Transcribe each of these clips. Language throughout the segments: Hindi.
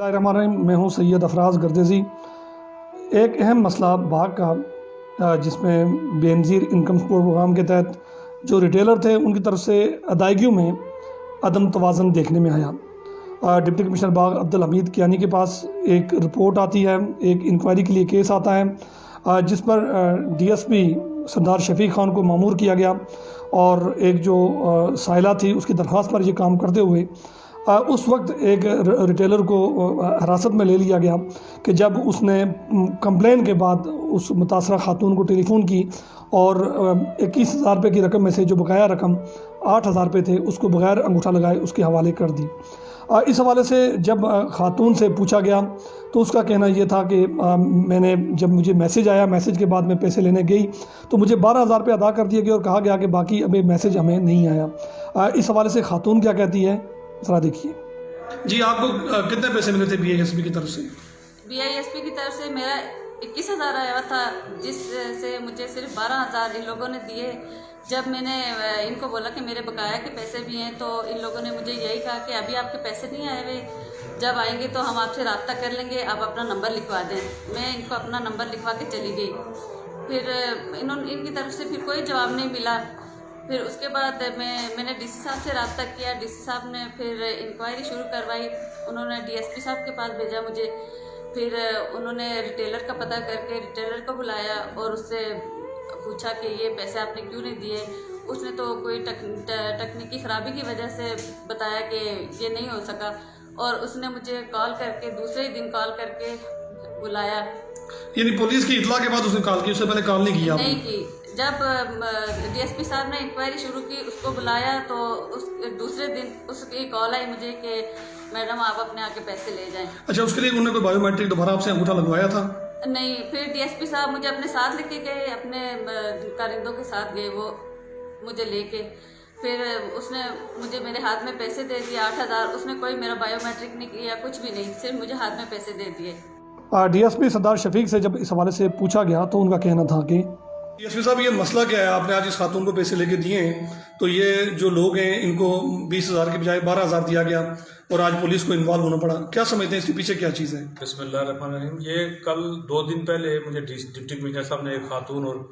मैं हूँ सैयद अफराज गर्देज़ी। एक अहम मसला भाग का जिसमें बेनज़ीर इनकम सपोर्ट प्रोग्राम के तहत जो रिटेलर थे उनकी तरफ से अदायगियों में अदम तवाज़न देखने में आया। डिप्टी कमिश्नर बाग अब्दुल हमीद कियानी के पास एक रिपोर्ट आती है, एक इंक्वायरी के लिए केस आता है जिस पर डीएसपी सरदार शफीक खान को मामूर किया गया और एक जो साइला थी उसकी दरख्वास्त पर यह काम करते हुए उस वक्त एक रिटेलर को हिरासत में ले लिया गया कि जब उसने कंप्लेन के बाद उस मुतासरा खातून को टेलीफ़ोन की और 21,000 रुपये की रकम में से जो बकाया रकम 8,000 रुपये थे उसको बगैर अंगूठा लगाए उसके हवाले कर दी। इस हवाले से जब खातून से पूछा गया तो उसका कहना यह था कि जब मुझे मैसेज आया, मैसेज के बाद मैं पैसे लेने गई तो मुझे 12,000 रुपये अदा कर दिए गए और कहा गया कि बाकी अभी मैसेज हमें नहीं आया। इस हवाले से खातून क्या कहती है ज़रा देखिए। जी, आपको कितने पैसे मिले थे बीआईएसपी की तरफ से? बीआईएसपी की तरफ से मेरा 21,000 आया था, जिससे मुझे सिर्फ 12,000 इन लोगों ने दिए। जब मैंने इनको बोला कि मेरे बकाया के पैसे भी हैं तो इन लोगों ने मुझे यही कहा कि अभी आपके पैसे नहीं आए हुए, जब आएंगे तो हम आपसे रब्ता कर लेंगे, आप अपना नंबर लिखवा दें। मैं इनको अपना नंबर लिखवा के चली गई। फिर इनकी तरफ से फिर कोई जवाब नहीं मिला। फिर उसके बाद मैंने डीसी साहब से रब्ता किया। डीसी साहब ने फिर इंक्वायरी शुरू करवाई। उन्होंने डीएसपी साहब के पास भेजा मुझे। फिर उन्होंने रिटेलर का पता करके रिटेलर को बुलाया और उससे पूछा कि ये पैसे आपने क्यों नहीं दिए। उसने तो कोई तकनीकी ख़राबी की वजह से बताया कि ये नहीं हो सका और उसने मुझे कॉल करके दूसरे ही दिन कॉल करके बुलाया। यानी पुलिस की इतला के बाद उसने कॉल की, उससे पहले कॉल नहीं किया? नहीं की। जब डीएसपी साहब ने इंक्वायरी शुरू की, उसको बुलाया तो उस दूसरे दिन उसकी कॉल आई मुझे कि मैडम आप अपने आके पैसे ले जाएं। अच्छा, उसके लिए उन्होंने कोई बायोमेट्रिक दोबारा आपसे अंगूठा लगवाया था? नहीं। फिर डीएसपी साहब मुझे अपने साथ लेके गए, अपने कारिंदों के साथ गए वो मुझे लेके। फिर उसने मुझे मेरे हाथ में पैसे दे दिए 8,000। उसने कोई मेरा बायोमेट्रिक नहीं किया, कुछ भी नहीं, सिर्फ मुझे हाथ में पैसे दे दिए। डीएसपी सरदार शफीक से जब इस हवाले से पूछा गया तो उनका कहना था कि डीएसपी साहब, ये मसला क्या है? आपने आज इस खातून को पैसे लेके दिए हैं तो ये जो लोग हैं इनको 20,000 के बजाय 12,000 दिया गया और आज पुलिस को इन्वॉल्व होना पड़ा। क्या समझते हैं इसके पीछे क्या चीज़ है? बिस्मिल्लाहिर्रहमानिर्रहीम। ये कल 2 दिन पहले मुझे डिप्टी कमिश्नर साहब ने एक खातून और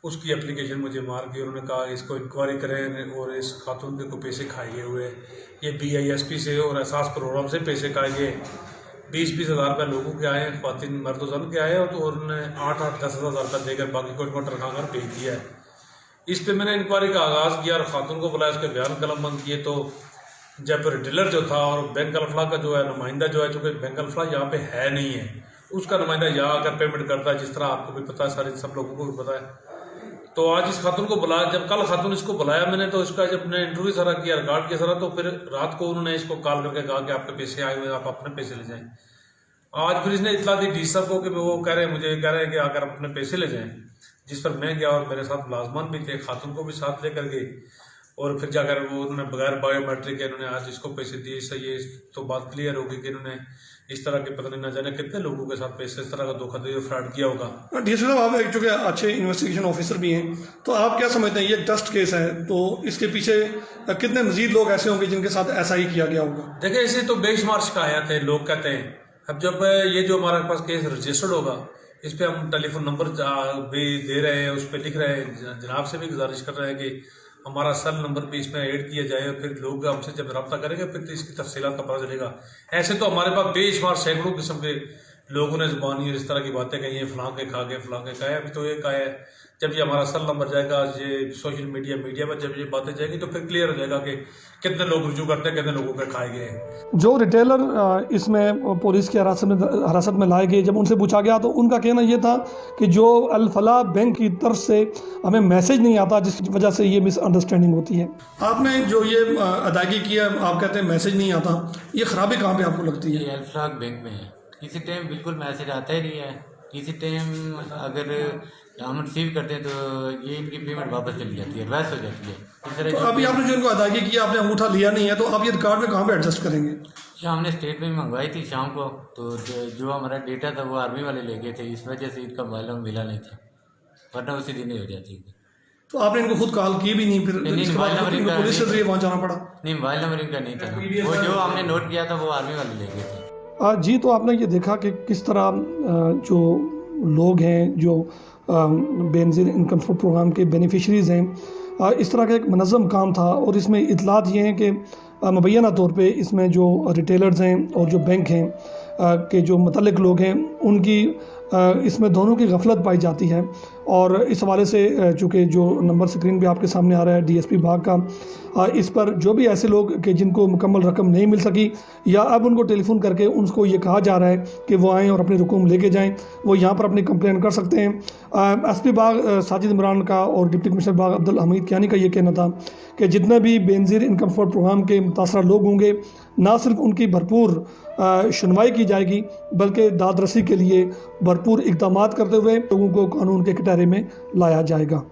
उसकी एप्लीकेशन मुझे मार के उन्होंने कहा इसको इंक्वायरी करें और इस खातून के को पैसे खाए हुए। ये बीआईएसपी से और एहसास प्रोग्राम से पैसे खाए गए। 20,000 रुपये लोगों के आए, ख़वातीन मर्द जन के आए और तो उन्होंने 8-10,000 रुपये देकर बाकी को इनको रखा कर भेज दिया है। इस पर मैंने इंक्वायरी का आगाज़ किया और खातून को बुलाया, उसके बयान कलम बंद किए। तो जब रिटेलर जो था और बैंक अलफला का जो है नुमाइंदा जो है, चूँकि बैंक अलफला यहाँ पे है नहीं है, उसका नुमाइंदा यहाँ आकर पेमेंट करता है, जिस तरह आपको भी पता है, सारे सब लोगों को भी पता है। तो आज इस खातून को बुलाया, जब कल खातून इसको बुलाया मैंने तो इसका जब मैंने इंटरव्यू सारा किया, रिकॉर्ड किया सारा, तो फिर रात को उन्होंने इसको कॉल करके कहा कि आपके पैसे आए हुए हैं, आप अपने पैसे ले जाएं। आज फिर इसने इतला दी डी साहब को कि वो कह रहे हैं कि आकर अपने पैसे ले जाएं, जिस पर मैं गया और मेरे साथ मुलाजमान भी थे, खातून को भी साथ लेकर गए और फिर जाकर वो उन्होंने बगैर बायोमेट्रिक के इन्होंने आज इसको पैसे दिए। इससे ये तो बात क्लियर होगी कि इन्होंने इस तरह के पता नहीं न जाने कितने लोगों के साथ पैसे इस तरह का धोखाधड़ी फ्रॉड किया होगा। डीएसपी साहब, आप एक चूँकि अच्छे इन्वेस्टिगेशन ऑफिसर भी हैं, तो आप क्या समझते हैं ये डस्ट केस है तो इसके पीछे कितने मजीद लोग ऐसे होंगे जिनके साथ ऐसा ही किया गया होगा? देखिए, इसे तो बेशुमार शिकायत है, लोग कहते हैं। अब जब ये जो हमारे पास केस रजिस्टर्ड होगा, इस पर हम टेलीफोन नंबर भी दे रहे हैं, उस पर लिख रहे हैं, जनाब से भी गुजारिश कर रहे हैं कि हमारा सेल नंबर भी इसमें ऐड किया जाए और फिर लोग हमसे जब रब्ता करेंगे फिर तो इसकी तफसीलात का पता चलेगा। ऐसे तो हमारे पास बेशुमार सैकड़ों किस्म के लोगों ने जुबानी और इस तरह की बातें कही हैं, फलां के खा गए, फलां के खाए। अभी तो ये कहा है जब ये हमारा सेल नंबर जाएगा, ये सोशल मीडिया पर जब ये बातें जाएगी तो फिर क्लियर हो जाएगा कि कितने लोग रुजू करते हैं, कितने लोगों के खाए गए। जो रिटेलर इसमें पुलिस की हिरासत में लाए गए, जब उनसे पूछा गया तो उनका कहना यह था कि जो अल-फलाह बैंक की तरफ से हमें मैसेज नहीं आता, जिसकी वजह से ये मिसअंडरस्टैंडिंग होती है। आपने जो ये अदायगी किया, आप कहते हैं मैसेज नहीं आता, ये खराबी कहाँ पे आपको लगती है? ये अल-फलाह बैंक में है, किसी टाइम बिल्कुल मैसेज आता ही नहीं है। किसी टाइम अगर हम रिसीव करते हैं तो ये इनकी पेमेंट वापस चली जाती है, रिवर्स हो जाती है। इस तरह तो अभी आपने जो इनको अदायगी किया, आपने अंगूठा लिया नहीं है, तो आप ये रिकॉर्ड में कहाँ पे एडजस्ट करेंगे? हमने स्टेट में मंगवाई थी शाम को, तो जो हमारा डेटा था वो आर्मी वाले ले गए थे, इस वजह से इनका मोबाइल मिला नहीं था, वरना उसी दिन ही हो जाती थी। तो आपने इनको खुद कॉल की भी नहीं, फिर पुलिस से वहाँ जाना पड़ा? नहीं, मोबाइल नंबर इनका नहीं था, वो जो हमने नोट किया था वो आर्मी वाले ले गए थे। जी, तो आपने ये देखा कि किस तरह जो लोग हैं जो बेनज़ीर इनकम सपोर्ट प्रोग्राम के बेनिफिशरीज़ हैं, इस तरह का एक मनज़्ज़म काम था और इसमें इतलात ये हैं कि मुबैना तौर पे इसमें जो रिटेलर्स हैं और जो बैंक हैं के जो मुतल्लिक़ लोग हैं उनकी इसमें दोनों की गफलत पाई जाती है। और इस हवाले से चूँकि जो नंबर स्क्रीन पे आपके सामने आ रहा है DSP बाग का, इस पर जो भी ऐसे लोग कि जिनको मुकम्मल रकम नहीं मिल सकी या अब उनको टेलीफोन करके उनको ये कहा जा रहा है कि वो आएँ और अपनी रकूम लेके जाएँ, वो यहाँ पर अपनी कंप्लेन कर सकते हैं। SP बाग साजिद इमरान का और डिप्टी कमिश्नर बाग अब्दुल हमीद कियानी का ये कहना था कि जितने भी बेनज़ीर इनकम सपोर्ट प्रोग्राम के मुतासरा लोग होंगे, ना सिर्फ उनकी भरपूर सुनवाई की जाएगी बल्कि दाद रसी के लिए भरपूर इक़दामात करते हुए लोगों को कानून के कटहरे में लाया जाएगा।